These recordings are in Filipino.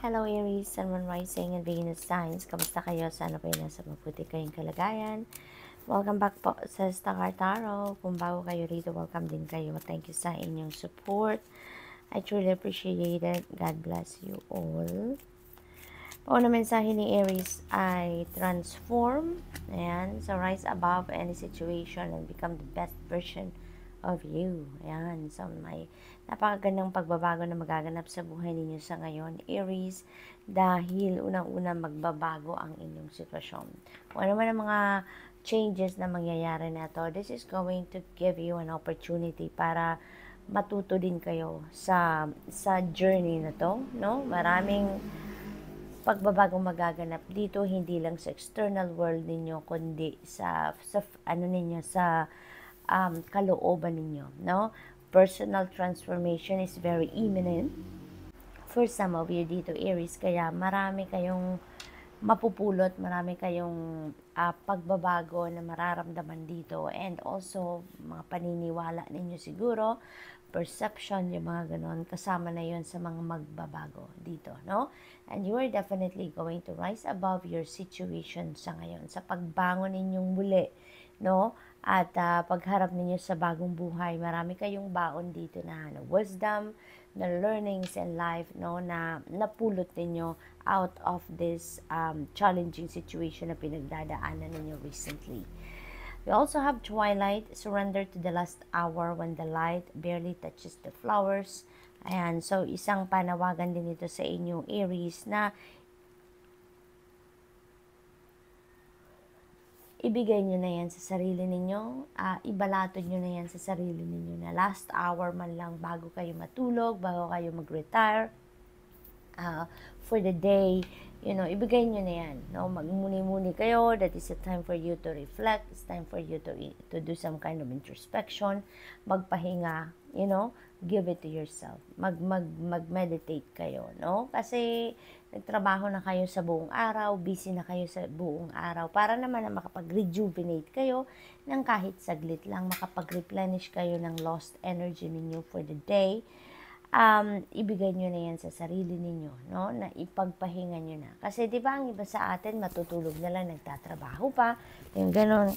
Hello Aries, Sun, Moon, Rising, and Venus signs. Kamusta kayo? Sana po nasa mabuti kayong kalagayan. Welcome back po sa Star Tarot. Kung bago kayo rito, welcome din kayo. Thank you sa inyong support. I truly appreciate it. God bless you all. Po na mensahe ni Aries ay transform. Ayan. So rise above any situation and become the best version of you. Ayan. So may napakagandang pagbabago na magaganap sa buhay ninyo sa ngayon, Aries, dahil unang-una magbabago ang inyong sitwasyon. Kung ano man ang mga changes na mangyayari na to, this is going to give you an opportunity para matuto din kayo sa journey na to, no? Maraming pagbabagong magaganap dito, hindi lang sa external world ninyo, kundi sa ano ninyo, sa kalooban ninyo, no? Personal transformation is very imminent for some of you dito, Aries, kaya marami kayong mapupulot, marami kayong pagbabago na mararamdaman dito, and also mga paniniwala ninyo siguro, perception, yung mga ganon, kasama na yon sa mga magbabago dito, no? And you are definitely going to rise above your situation sa ngayon, sa pagbangon ninyong muli, no? At pagharap ninyo sa bagong buhay, marami kayong baon dito na wisdom, na learnings in life, no, na napulot ninyo out of this challenging situation na pinagdadaanan ninyo recently. We also have Twilight, surrender to the last hour when the light barely touches the flowers. Ayan, so isang panawagan din ito sa inyong Aries na ibigay nyo na yan sa sarili ninyo, ibalatod nyo na yan sa sarili ninyo na last hour man lang bago kayo matulog, bago kayo mag-retire for the day, you know, ibigay nyo na yan, no? Magmuni-muni kayo, that is a time for you to reflect, it's time for you to do some kind of introspection, magpahinga, you know, give it to yourself, mag-meditate kayo, no? Kasi nagtrabaho na kayo sa buong araw, busy na kayo sa buong araw, para naman na makapag-rejuvenate kayo ng kahit saglit lang, makapag-replenish kayo ng lost energy ninyo for the day. Ibigay nyo na yan sa sarili ninyo, no? Na ipagpahinga nyo na. Kasi di ba ang iba sa atin, matutulog na lang, nagtatrabaho pa, yung ganon.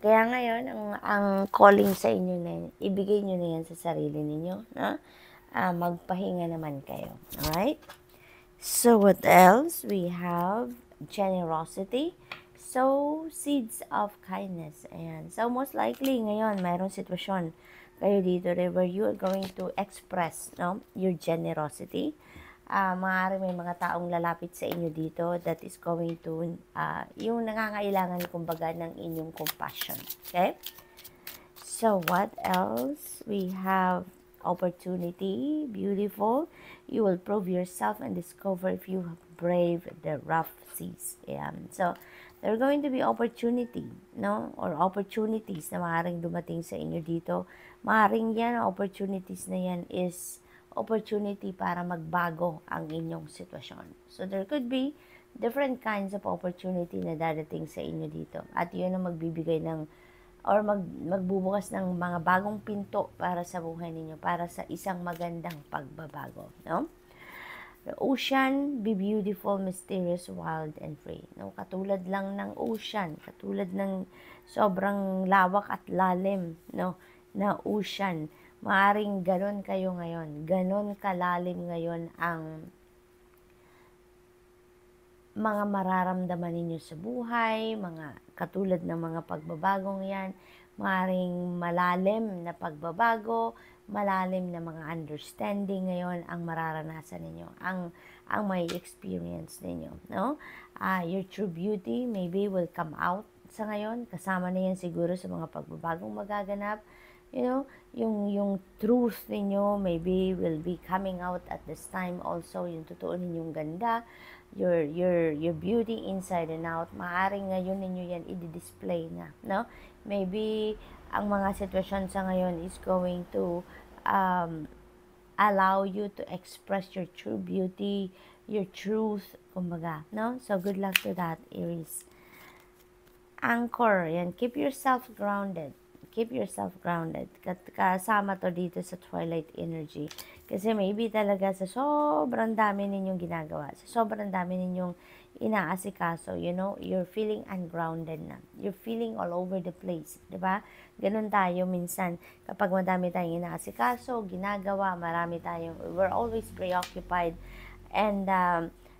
Kaya ngayon, ang calling sa inyo na yan, ibigay nyo na yan sa sarili ninyo, no? Magpahinga naman kayo. Alright? So, what else? We have generosity. So, seeds of kindness. Ayan. So, most likely, ngayon, mayroong sitwasyon kayo dito where you are going to express, no, your generosity. Maaari may mga taong lalapit sa inyo dito that is going to, yung nangangailangan, kumbaga, ng inyong compassion. Okay? So, what else? We have opportunity, beautiful. You will prove yourself and discover if you brave the rough seas. Ayan. So, there are going to be opportunity, no? Or opportunities na maaaring dumating sa inyo dito. Maaaring yan, opportunities na yan is opportunity para magbago ang inyong sitwasyon. So, there could be different kinds of opportunity na dadating sa inyo dito. At yun ang magbibigay ng or magbubukas ng mga bagong pinto para sa buhay ninyo, para sa isang magandang pagbabago, no? The ocean, be beautiful, mysterious, wild, and free. No? Katulad lang ng ocean, katulad ng sobrang lawak at lalim, no, na ocean. Maaring ganon kayo ngayon, ganon kalalim ngayon ang mga mararamdaman ninyo sa buhay, mga katulad ng mga pagbabagong yan, maaaring malalim na pagbabago, malalim na mga understanding ngayon ang mararanasan ninyo, ang may experience ninyo, no? Your true beauty maybe will come out sa ngayon, kasama na yan siguro sa mga pagbabagong magaganap, you know, yung truth ninyo maybe will be coming out at this time also, yung totoo ninyong ganda, your beauty inside and out, maaaring ngayon ninyo yan i-display na, no? Maybe ang mga sitwasyon sa ngayon is going to allow you to express your true beauty, your truth, kumbaga, no? So, good luck to that, Aries. Anchor, yan, keep yourself grounded. keep yourself grounded. Kasama to dito sa twilight energy. Kasi maybe talaga sa sobrang dami ninyong ginagawa, sa sobrang dami ninyong inaasikaso, you know, you're feeling ungrounded na. You're feeling all over the place, di ba? Ganun tayo minsan. Kapag madami tayong inaasikaso, ginagawa, we're always preoccupied, and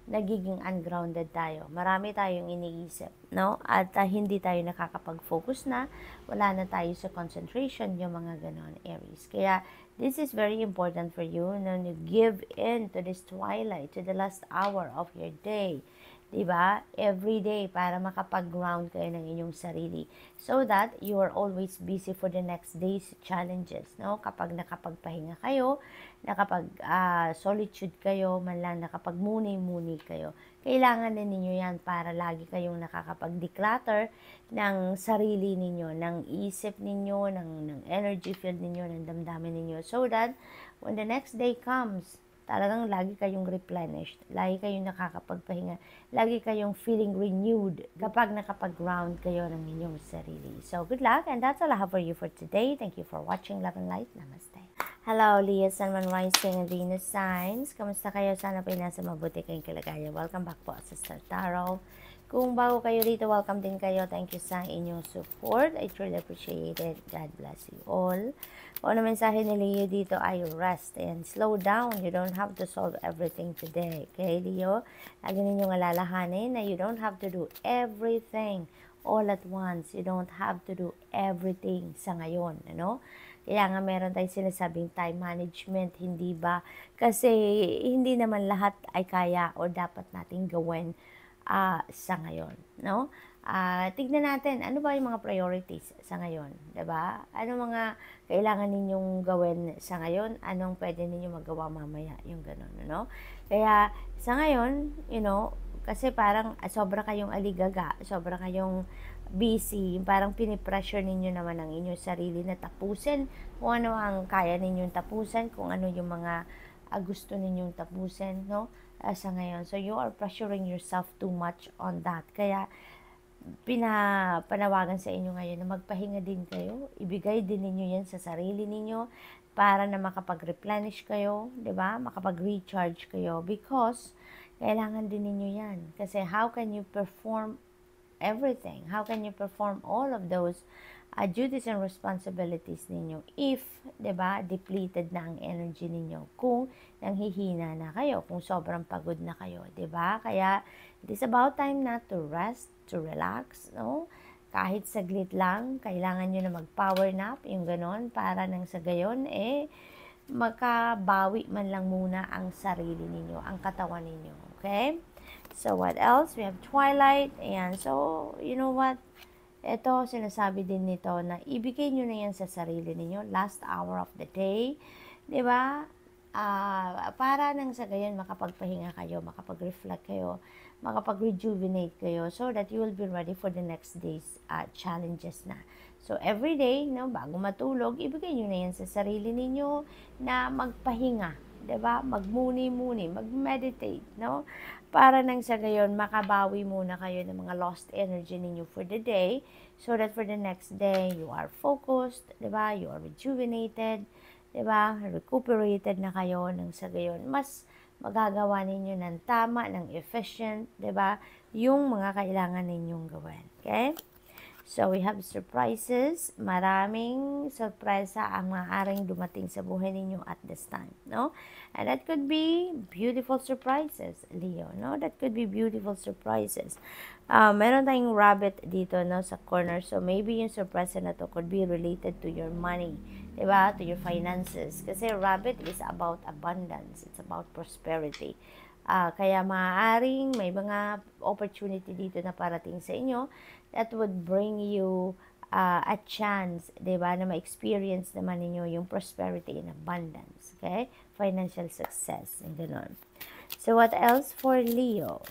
nagiging ungrounded tayo. Marami tayong iniisip, no? At hindi tayo nakakapag-focus na, wala na tayo sa concentration, yung mga ganon, Aries. Kaya, this is very important for you, no? You give in to this twilight, to the last hour of your day. Diba? Every day para makapag-ground kayo ng inyong sarili. So that you are always busy for the next day's challenges. No? Kapag nakapagpahinga kayo, solitude kayo, man lang nakapagmuni-muni kayo. Kailangan din ninyo yan para lagi kayong nakakapag-declutter ng sarili ninyo, ng isip ninyo, ng energy field ninyo, ng damdamin ninyo. So that when the next day comes, talagang lagi kayong replenished, lagi kayong nakakapagpahinga, lagi kayong feeling renewed kapag nakapag-ground kayo ng inyong sarili. So, good luck, and that's all I have for you for today. Thank you for watching. Love and light. Namaste. Hello, Leo, Sun, Moon, Rising, and Venus signs. Kamusta kayo? Sana po nasa mabuti kayong kalagayan. Welcome back po sa Star Tarot. Kung bago kayo rito, welcome din kayo. Thank you sa inyong support. I truly appreciate it. God bless you all. Kung ano mensahe ni Leo dito ay rest and slow down. You don't have to solve everything today. Okay, Leo? Lagi ninyong alalahanin na you don't have to do everything all at once. You don't have to do everything sa ngayon. Ano? Kaya nga meron tayong sinasabing time management, hindi ba? Kasi hindi naman lahat ay kaya o dapat nating gawin sa ngayon, no? Tignan natin, ano ba yung mga priorities sa ngayon, 'di ba? Ano mga kailangan ninyong gawin sa ngayon, anong pwede ninyong magawa mamaya, yung gano'n, no? Kaya sa ngayon, you know, kasi parang sobra kayong aligaga, sobra kayong busy, parang pinipressure ninyo naman ang inyong sarili na tapusin kung ano ang kaya ninyong tapusin, kung ano yung mga gusto ninyong tapusin, no? Sa ngayon. So, you are pressuring yourself too much on that. Kaya, panawagan sa inyo ngayon na magpahinga din kayo. Ibigay din ninyo yan sa sarili ninyo para na makapag-replenish kayo, di ba? Makapag-recharge kayo because kailangan din ninyo yan. Kasi how can you perform everything? How can you perform all of those duties and responsibilities ninyo if, 'di ba, depleted na ang energy ninyo, kung nanghihina na kayo, kung sobrang pagod na kayo, 'di ba? Kaya it is about time na to rest, to relax, no? Kahit saglit lang, kailangan nyo na mag-power nap, yung ganon, para nang sa gayon, makabawi man lang muna ang sarili ninyo, ang katawan ninyo, okay? So, what else? We have Twilight, and so, you know what? Ito, sinasabi din nito na ibigay nyo na yan sa sarili ninyo, last hour of the day, di ba? Para nang sa gayon, makapagpahinga kayo, makapag-reflect kayo, makapag-rejuvenate kayo, so that you will be ready for the next day's challenges na. So, every day, no, bago matulog, ibigay nyo na yan sa sarili ninyo na magpahinga, di ba? Magmuni-muni, mag-meditate, no? Para nang sa gayon, makabawi muna kayo ng mga lost energy ninyo for the day, so that for the next day, you are focused, diba? You are rejuvenated, diba? Recuperated na kayo nang sa gayon. Mas magagawa ninyo ng tama, ng efficient, diba? Yung mga kailangan ninyong gawin. Okay? So, we have surprises. Maraming sorpresa ang maaaring dumating sa buhay ninyo at this time, no? And that could be beautiful surprises, Leo, no? That could be beautiful surprises. Meron tayong rabbit dito, no, sa corner. So, maybe yung surprise na to could be related to your money, diba? To your finances. Kasi rabbit is about abundance. It's about prosperity. Kaya maaaring may mga opportunity dito na parating sa inyo that would bring you a chance, diba, na ma-experience naman ninyo yung prosperity and abundance, okay? Financial success, and gano'n. So, what else for Leo?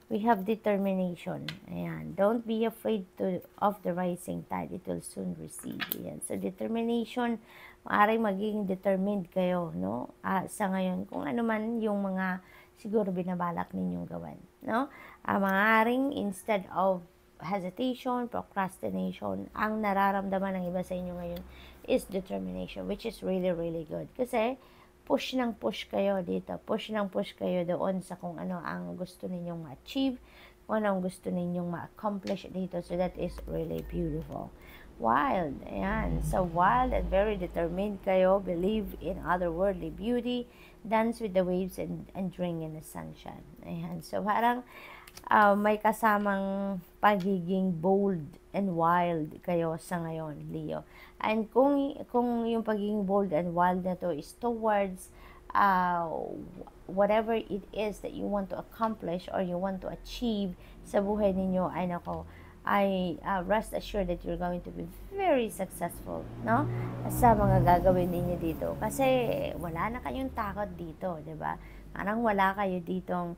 We have determination. Ayan. Don't be afraid of the rising tide. It will soon recede. Ayan. So, determination, maaaring magiging determined kayo, no? Sa ngayon, kung ano man yung mga siguro binabalak ninyong gawin. no? Maaaring instead of hesitation, procrastination, ang nararamdaman ng iba sa inyo ngayon is determination, which is really, really good. Kasi, push ng push kayo dito. Push ng push kayo doon sa kung ano ang gusto ninyong ma-achieve, kung ano ang gusto ninyong ma-accomplish dito. So, that is really beautiful. Wild. Ayan. So, wild and very determined kayo. Believe in otherworldly beauty. Dance with the waves and drink in the sunshine. Ayan. So, parang may kasamang pagiging bold and wild kayo sa ngayon, Leo. And kung yung pagiging bold and wild na to is towards whatever it is that you want to accomplish or you want to achieve sa buhay ninyo, ay nako, I rest assured that you're going to be very successful, no? Sa mga gagawin ninyo dito. Kasi wala na kayong takot dito, 'di ba? Parang wala kayo ditong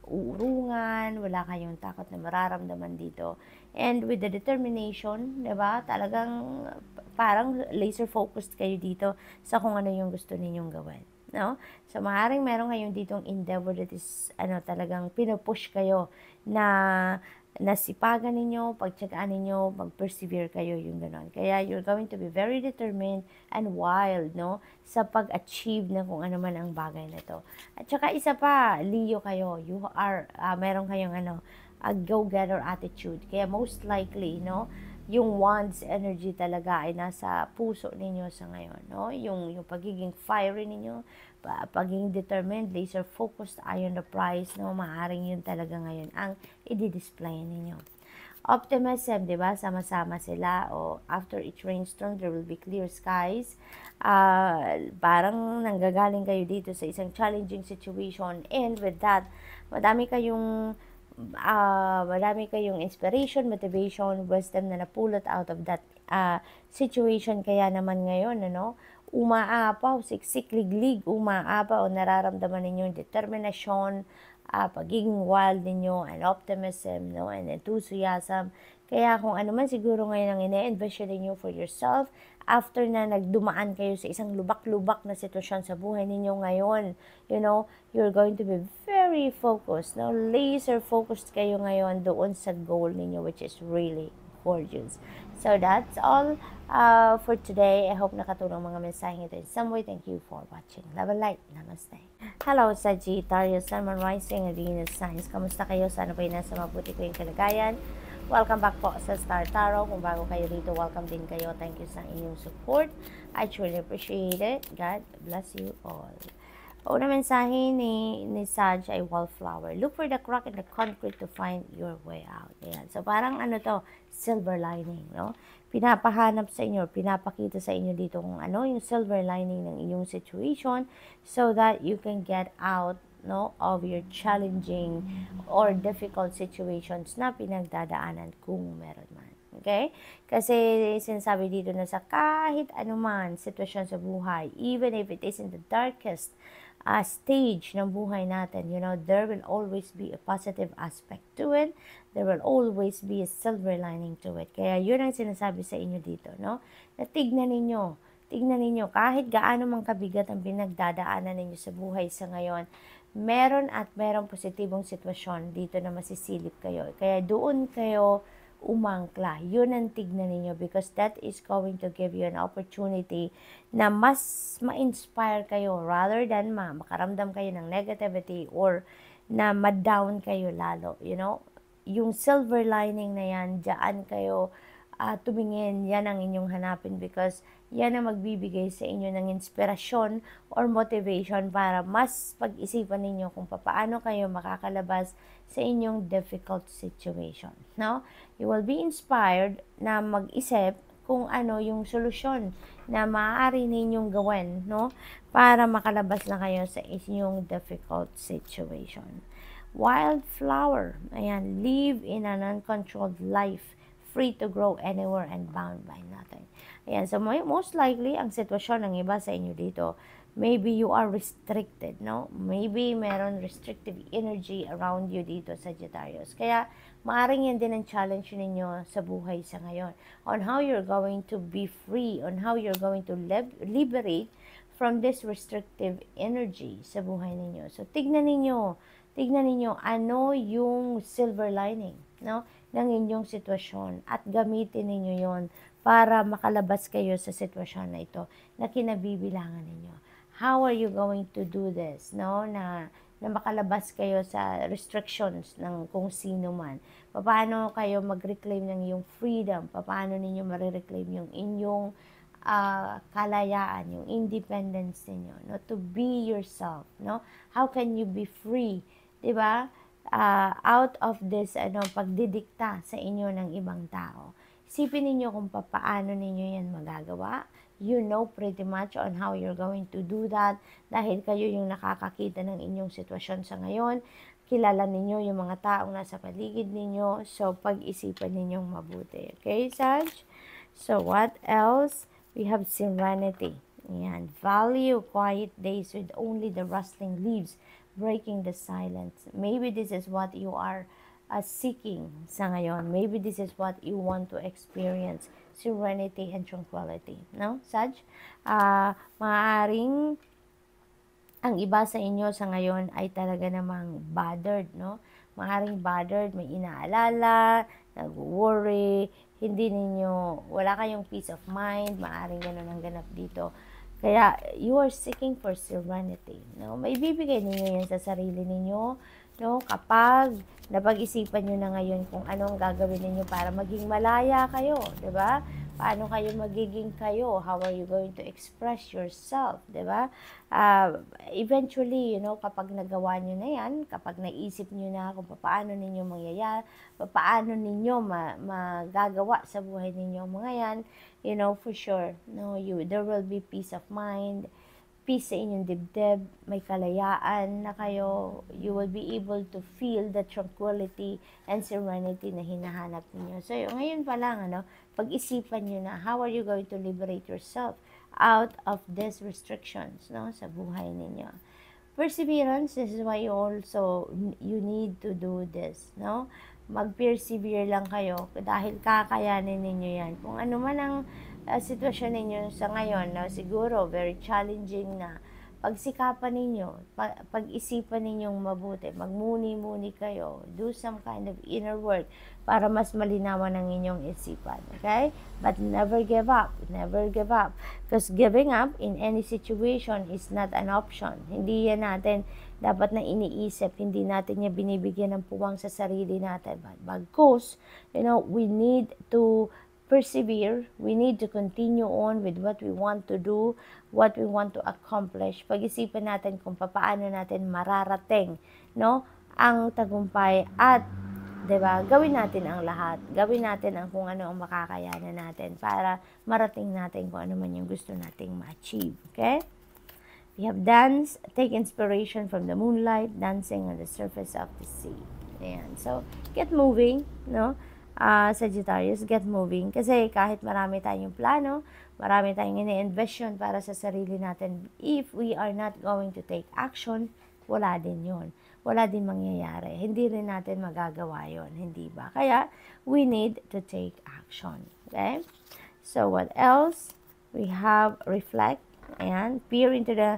uurungan, wala kayong takot na mararamdaman dito. And with the determination, 'di ba? Talagang parang laser focused kayo dito sa kung ano yung gusto ninyong gawin, no? So maaaring meron kayong ditong endeavor that is talagang pinupush kayo na nasipagan ninyo, pagtsagaan ninyo, mag-persevere kayo, yung gano'n. Kaya you're going to be very determined and wild, no? Sa pag-achieve na kung ano man ang bagay na to. At saka isa pa, Leo kayo. You are, meron kayong a go-getter attitude. Kaya most likely, no? Yung Wands energy talaga ay nasa puso ninyo sa ngayon, no? Yung pagiging fiery ninyo, pagiging determined, laser focused, eye on the prize, no? Maaring yun talaga ngayon ang i-display ninyo. Optimism, di ba? Sama-sama sila. O after each rainstorm, there will be clear skies. Parang nanggagaling kayo dito sa isang challenging situation. And with that, madami kayong inspiration, motivation, wisdom na napulot out of that situation. Kaya naman ngayon, umaapaw, siksik, liglig, umaapaw, nararamdaman ninyo yung determinasyon, pagiging wild ninyo, and optimism, no, and enthusiasm. Kaya kung ano man siguro ngayon ang ine-envision ninyo for yourself, after na nagdumaan kayo sa isang lubak-lubak na sitwasyon sa buhay ninyo ngayon, you're going to be very focused, no? Laser focused kayo ngayon doon sa goal ninyo, which is really gorgeous. So that's all for today. I hope nakatulong mga mensaheng ito in some way. Thank you for watching. Love and light. Namaste. Hello, Sagittarius, Sun, Moon, Rising, and Venus signs. Kamusta kayo? Sana po nasa mabuti ko yung kalagayan. Welcome back po sa Star Tarot. Kung bago kayo dito, welcome din kayo. Thank you sa inyong support. I truly appreciate it. God bless you all. Una mensahe ni Sag ay wallflower. Look for the crack in the concrete to find your way out. Ayan. So parang silver lining, no? Pinapahanap sa inyo, pinapakita sa inyo dito kung ano yung silver lining ng inyong situation so that you can get out, no, of your challenging or difficult situations na pinagdadaanan kung meron man. Okay? Kasi sinasabi dito na sa kahit anuman sitwasyon sa buhay, even if it is in the darkest stage ng buhay natin, there will always be a positive aspect to it. There will always be a silver lining to it. Kaya yun ang sinasabi sa inyo dito, no? Na tignan ninyo, kahit gaano mang kabigat ang pinagdadaanan ninyo sa buhay sa ngayon, merong positibong sitwasyon dito na masisilip kayo. Kaya doon kayo umangkla. Yun ang tignan ninyo because that is going to give you an opportunity na mas ma-inspire kayo rather than makaramdam kayo ng negativity or na ma-down kayo lalo. Yung silver lining na yan, dyan kayo tumingin, yan ang inyong hanapin because yan ang magbibigay sa inyo ng inspirasyon or motivation para mas pag-isipan ninyo kung paano kayo makakalabas sa inyong difficult situation, no? You will be inspired na mag-isip kung ano yung solusyon na maaari ninyong gawin, no? Para makalabas na kayo sa inyong difficult situation. Wildflower, ayan, live in an uncontrolled life, free to grow anywhere and bound by nothing. Ayan, so most likely, ang sitwasyon ng iba sa inyo dito, maybe you are restricted, no? Maybe meron restrictive energy around you dito, Sagittarius. Kaya, maaring yan din ang challenge ninyo sa buhay sa ngayon. On how you're going to be free, on how you're going to liberate from this restrictive energy sa buhay ninyo. So, tignan tignan ninyo ano yung silver lining, no, ng inyong sitwasyon at gamitin ninyo yon para makalabas kayo sa sitwasyon na ito na kinabibilangan ninyo. How are you going to do this, no, na makalabas kayo sa restrictions ng kung sino man? Paano kayo mag-reclaim ng iyong freedom? Paano ninyo marireclaim yung inyong kalayaan, yung independence ninyo, no? To be yourself, no? How can you be free, di ba? Out of this pagdidikta sa inyo ng ibang tao. Isipin ninyo kung paano ninyo yan magagawa. You know pretty much on how you're going to do that dahil kayo yung nakakakita ng inyong sitwasyon sa ngayon. Kilala ninyo yung mga taong nasa paligid ninyo. So, pag-isipan ninyong mabuti. Okay, Sag? So, what else? We have serenity. Ayan. Value quiet days with only the rustling leaves breaking the silence. Maybe this is what you are seeking sa ngayon. Maybe this is what you want to experience. Serenity and tranquility. No, Sag? Maaaring ang iba sa inyo sa ngayon ay talaga namang bothered, no? Maaaring bothered, may inaalala, nag-worry, hindi ninyo, wala kayong peace of mind, maaaring ganun ang ganap dito. Kaya, you are seeking for serenity, no? May bibigay ninyo yan sa sarili ninyo, no? Kapag napag-isipan nyo na ngayon kung ano ang gagawin ninyo para maging malaya kayo, di ba? Paano kayo magiging kayo? How are you going to express yourself, di ba? Eventually, kapag nagawa nyo na yan, kapag naisip nyo na kung paano ninyo paano ninyo magagawa sa buhay ninyo mga yan, for sure, there will be peace of mind, peace sa inyong dibdib, may kalayaan na kayo, you will be able to feel the tranquility and serenity na hinahanap niyo. So, ngayon pa lang, pag-isipan nyo na, how are you going to liberate yourself out of these restrictions, sa buhay ninyo. Perseverance, this is why you need to do this, mag-persevere lang kayo dahil kakayanin ninyo yan. Kung ano man ang sitwasyon ninyo sa ngayon, siguro very challenging na, pagsikapan ninyo, pag-isipan ninyong mabuti, magmuni-muni kayo, do some kind of inner work para mas malinawan ang inyong isipan, okay? But never give up, because giving up in any situation is not an option. Hindi yan natin dapat na iniisip, hindi natin niya binibigyan ng puwang sa sarili natin. But bagkus, we need to persevere, we need to continue on with what we want to do, what we want to accomplish. Pag-isipan natin kung paano natin mararating, ang tagumpay at, 'di ba? Gawin natin ang lahat. Gawin natin ang kung ano ang makakayanan natin para marating natin kung ano man yung gusto nating ma-achieve, okay? We have dance, take inspiration from the moonlight, dancing on the surface of the sea. Ayan. So, get moving, Sagittarius, get moving. Kasi kahit marami tayong plano, marami tayong ini-envision para sa sarili natin, if we are not going to take action, wala din yun. Wala din mangyayari. Hindi rin natin magagawa yun. Hindi ba? Kaya, we need to take action. Okay? So, what else? We have reflect and peer into the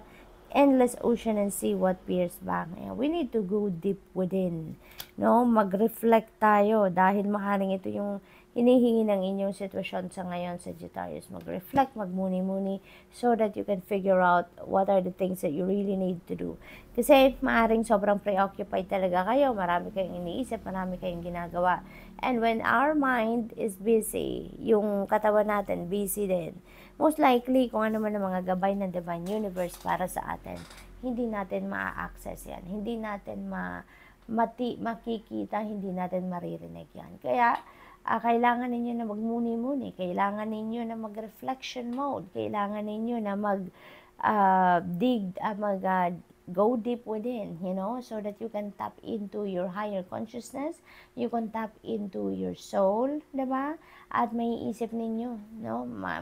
endless ocean and see what peers back. We need to go deep within. Mag-reflect tayo dahil maaaring ito yung hinihingi ng inyong sitwasyon sa ngayon, Sagittarius. Mag-reflect, magmuni-muni so that you can figure out what are the things that you really need to do. Kasi maaaring sobrang preoccupied talaga kayo. Marami kayong iniisip, marami kayong ginagawa. And when our mind is busy, yung katawan natin busy din, most likely, kung ano man ang mga gabay ng Divine Universe para sa atin, hindi natin ma-access yan. Hindi natin makikita, hindi natin maririnig yan. Kaya, kailangan ninyo na magmuni-muni. Kailangan ninyo na mag-reflection mode. Kailangan ninyo na go deep within, so that you can tap into your higher consciousness, you can tap into your soul, diba? At may isip ninyo,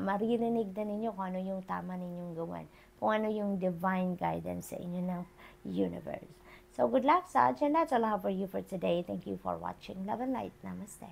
maririnig na ninyo kung ano yung tama ninyong gawin, kung ano yung divine guidance sa inyo ng universe. So, good luck, Sag, and that's all I have for you for today. Thank you for watching. Love and light. Namaste.